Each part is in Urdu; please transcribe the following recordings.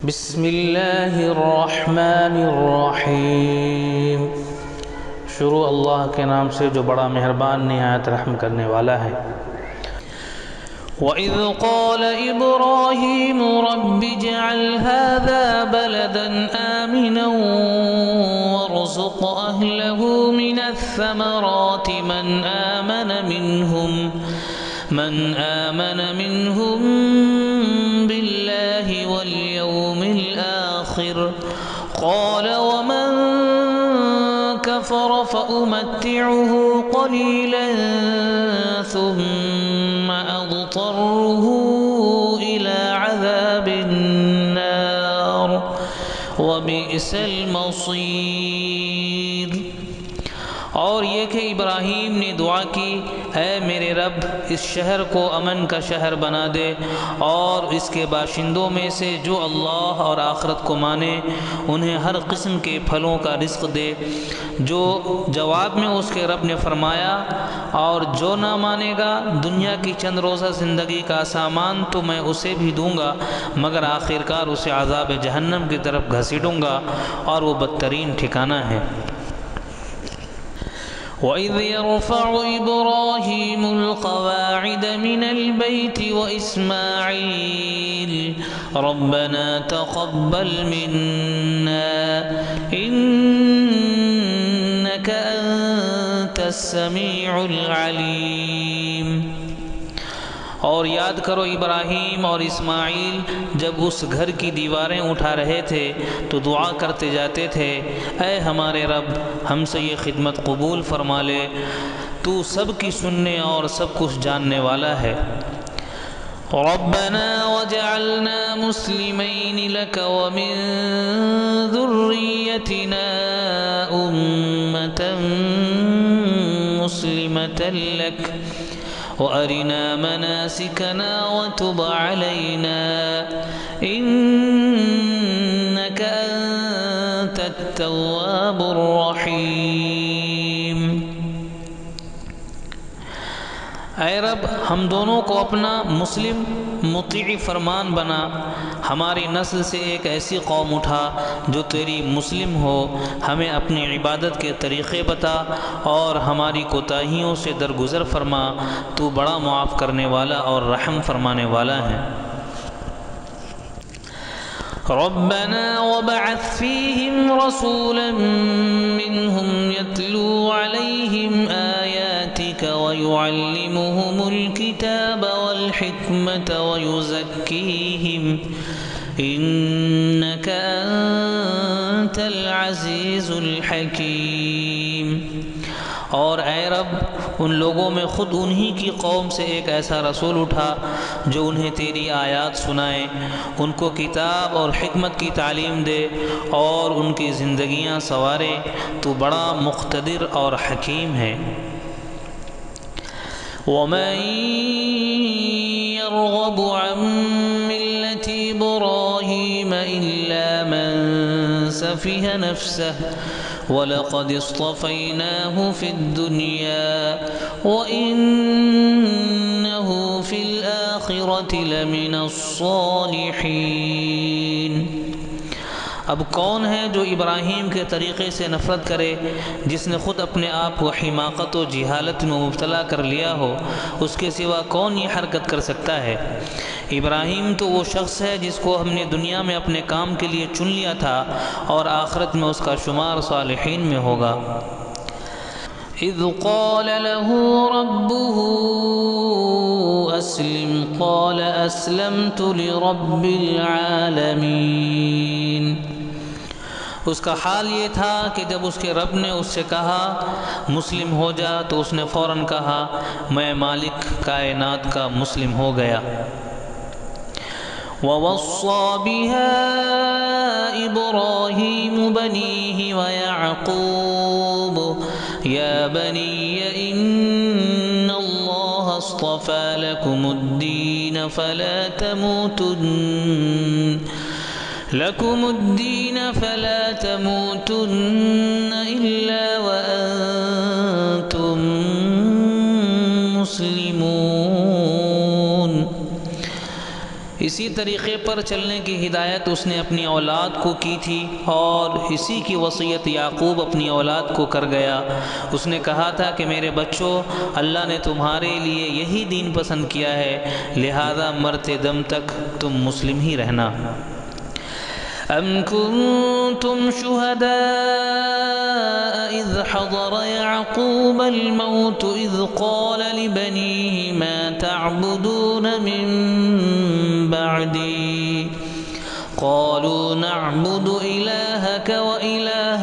بسم اللہ الرحمن الرحیم۔ شروع اللہ کے نام سے جو بڑا مہربان نہایت رحم کرنے والا ہے۔ وَإِذْ قَالَ إِبْرَاهِيمُ رَبِّ اجْعَلْ هَذَا بَلَدًا آمِنًا وَارْزُقْ أَهْلَهُ مِنَ الثَّمَرَاتِ مَنْ آمَنَ منهم بالله واليوم الآخر قال ومن كفر فأمتعه قليلا ثم أضطره إلى عذاب النار وبئس المصير۔ اور یہ کہ ابراہیم نے دعا کی، اے میرے رب اس شہر کو امن کا شہر بنا دے اور اس کے باشندوں میں سے جو اللہ اور آخرت کو مانے انہیں ہر قسم کے پھلوں کا رزق دے۔ جو جواب میں اس کے رب نے فرمایا، اور جو نہ مانے گا دنیا کی چند روزہ زندگی کا سامان تو میں اسے بھی دوں گا، مگر آخرکار اسے عذاب جہنم کی طرف گھسیٹوں گا اور وہ بدترین ٹھکانہ ہے۔ وَإِذْ يَرْفَعُ إِبْرَاهِيمُ الْقَوَاعِدَ مِنَ الْبَيْتِ وَإِسْمَاعِيلُ رَبَّنَا تَقَبَّلْ مِنَّا إِنَّكَ أَنْتَ السَّمِيعُ الْعَلِيمُ۔ اور یاد کرو ابراہیم اور اسماعیل جب اس گھر کی دیواریں اٹھا رہے تھے تو دعا کرتے جاتے تھے، اے ہمارے رب ہم سے یہ خدمت قبول فرما لے، تو سب کی سننے اور سب کچھ جاننے والا ہے۔ ربنا وجعلنا مسلمین لک ومن ذریتنا امة مسلمة لک وَأَرِنَا مَنَاسِكَنَا وَتُبْ عَلَيْنَا إِنَّكَ أَنْتَ التَّوَّابُ الرَّحِيمُ۔ اے رب ہم دونوں کو اپنا مسلم مطیع فرمان بنا، ہماری نسل سے ایک ایسی قوم اٹھا جو تیری مسلم ہو، ہمیں اپنی عبادت کے طریقے بتا اور ہماری کوتاہیوں سے درگزر فرما، تو بڑا معاف کرنے والا اور رحم فرمانے والا ہے۔ ربنا وبعث فيهم رسولا منهم يتلو عليهم آياتك ويعلمهم الكتاب والحكمة ويزكيهم إنك أنت العزيز الحكيم۔ اور اے رب ان لوگوں میں خود انہی کی قوم سے ایک ایسا رسول اٹھا جو انہیں تیری آیات سنائے، ان کو کتاب اور حکمت کی تعلیم دے اور ان کی زندگیاں سنوارے، تو بڑا مقتدر اور حکیم ہے۔ وَمَن يَرْغَبُ عَن مِّلَّةِ إِبْرَاهِيمَ إِلَّا مَن سَفِهَ نَفْسَهُ وَلَقَدِ اصْطَفَيْنَاهُ فِي الدُّنْيَا وَإِنَّهُ فِي الْآخِرَةِ لَمِنَ الصَّالِحِينَ۔ اب کون ہے جو ابراہیم کے طریقے سے نفرت کرے، جس نے خود اپنے آپ کو حماقت و جہالت میں مبتلا کر لیا ہو؟ اس کے سوا کون یہ حرکت کر سکتا ہے؟ ابراہیم تو وہ شخص ہے جس کو ہم نے دنیا میں اپنے کام کے لیے چن لیا تھا اور آخرت میں اس کا شمار صالحین میں ہوگا۔ اذ قال له ربه اسلم قال اسلمت لرب العالمین۔ اس کا حال یہ تھا کہ جب اس کے رب نے اس سے کہا مسلم ہو جا تو اس نے فوراً کہا میں مالک کائنات کا مسلم ہو گیا۔ وَوَصَّى بِهَا إِبْرَاهِيمُ بَنِيهِ وَيَعْقُوبُ يَا بَنِيَّ إِنَّ اللَّهَ اصْطَفَى لَكُمُ الدِّينَ فَلَا تَمُوتُنَّ إِلَّا وَأَنْتُمْ مسلمون۔ اسی طریقے پر چلنے کی ہدایت اس نے اپنی اولاد کو کی تھی، اور اسی کی وصیت یعقوب اپنی اولاد کو کر گیا۔ اس نے کہا تھا کہ میرے بچوں، اللہ نے تمہارے لیے یہی دین پسند کیا ہے، لہذا مرتے دم تک تم مسلم ہی رہنا۔ ام کنتم شہداء اذ حضر یعقوب الموت اذ قال لبنیہ ما تعبدون من بعدی قالوا نعبد الہک وإلہ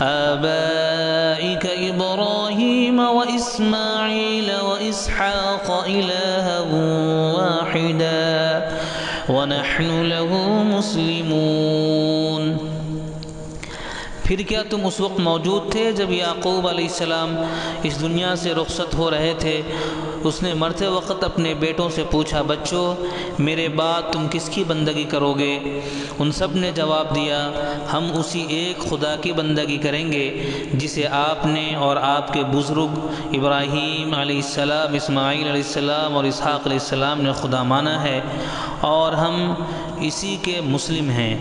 آبائک ابراہیم وإسماعیل وإسحاق الہا واحدا ونحن له مسلمون۔ پھر کیا تم اس وقت موجود تھے جب یعقوب علیہ السلام اس دنیا سے رخصت ہو رہے تھے؟ اس نے مرتے وقت اپنے بیٹوں سے پوچھا، بچوں میرے بعد تم کس کی بندگی کرو گے؟ ان سب نے جواب دیا، ہم اسی ایک خدا کی بندگی کریں گے جسے آپ نے اور آپ کے بزرگ ابراہیم علیہ السلام، اسماعیل علیہ السلام اور اسحاق علیہ السلام نے خدا مانا ہے، اور ہم اسی کے مسلم ہیں۔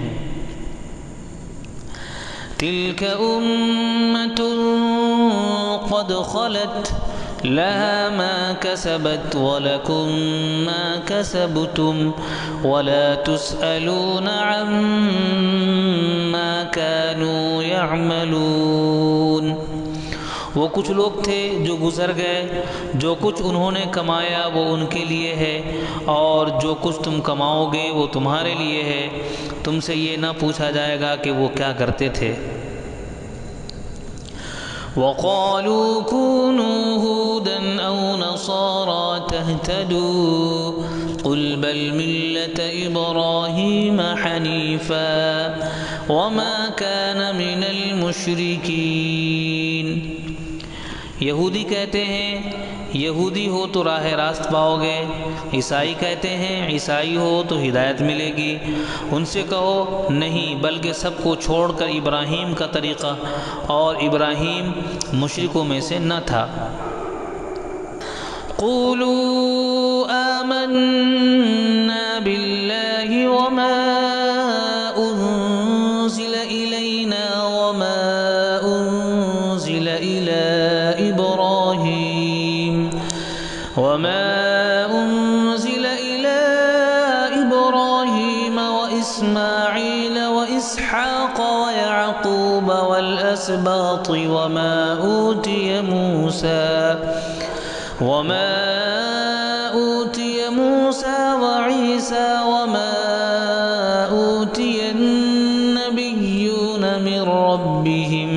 تلک امۃ قد خلت لها ما كسبت ولكم ما كسبتم ولا تسألون عما كانوا يعملون۔ وہ کچھ لوگ تھے جو گزر گئے، جو کچھ انہوں نے کمایا وہ ان کے لیے ہے، اور جو کچھ تم کماؤ گے وہ تمہارے لیے ہے، تم سے یہ نہ پوچھا جائے گا کہ وہ کیا کرتے تھے۔ وَقَالُوا كُونُوا هُودًا أَوْ نَصَارَىٰ تَهْتَدُوا قُلْ بَلْ مِلَّةَ إِبْرَاهِيمَ حَنِيفًا وَمَا كَانَ مِنَ الْمُشْرِكِينَ۔ یہودی کہتے ہیں یہودی ہو تو راہ راست پاؤ گے، عیسائی کہتے ہیں عیسائی ہو تو ہدایت ملے گی۔ ان سے کہو نہیں، بلکہ سب کو چھوڑ کر ابراہیم کا طریقہ، اور ابراہیم مشرکوں میں سے نہ تھا۔ قولوا آمنا باللہ وما انزل الینا وما انزل الی إبراهيم وإسماعيل وإسحاق ويعقوب والأسباط وما أوتي موسى وعيسى وما أوتي النبيون من ربهم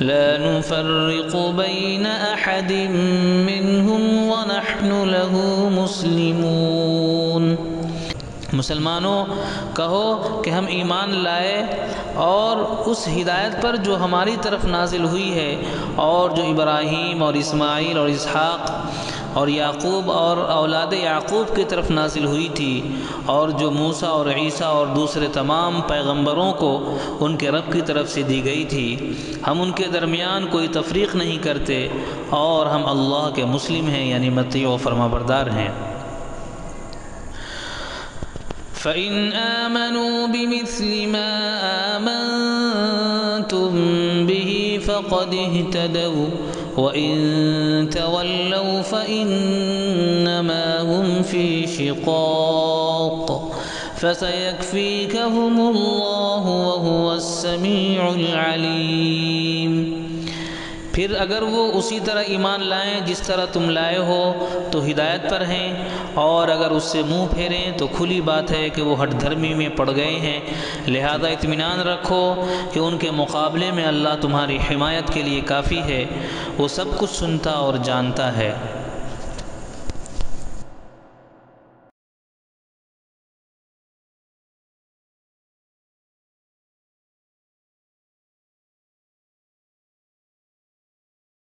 لا نفرق بين أحد منهم ونحن له مسلمون۔ مسلمانوں کہو کہ ہم ایمان لائے اور اس ہدایت پر جو ہماری طرف نازل ہوئی ہے، اور جو ابراہیم اور اسماعیل اور اسحاق اور یعقوب اور اولاد یعقوب کی طرف نازل ہوئی تھی، اور جو موسیٰ اور عیسیٰ اور دوسرے تمام پیغمبروں کو ان کے رب کی طرف سے دی گئی تھی، ہم ان کے درمیان کوئی تفریق نہیں کرتے، اور ہم اللہ کے مسلم ہیں، یعنی مطیع و فرما بردار ہیں۔ فَإِنْ آمَنُوا بِمِثْلِ مَا آمَنْتُمْ بِهِ فَقَدِ اهْتَدَوْا وَإِنْ تَوَلَّوْا فَإِنَّمَا هُمْ فِي شِقَاقٍ فَسَيَكْفِيكَهُمُ اللَّهُ وَهُوَ السَّمِيعُ الْعَلِيمُ۔ پھر اگر وہ اسی طرح ایمان لائیں جس طرح تم لائے ہو تو ہدایت پر ہیں، اور اگر اس سے منہ پھیریں تو کھلی بات ہے کہ وہ ہٹ دھرمی میں پڑ گئے ہیں، لہذا اطمینان رکھو کہ ان کے مقابلے میں اللہ تمہاری حمایت کے لیے کافی ہے، وہ سب کچھ سنتا اور جانتا ہے۔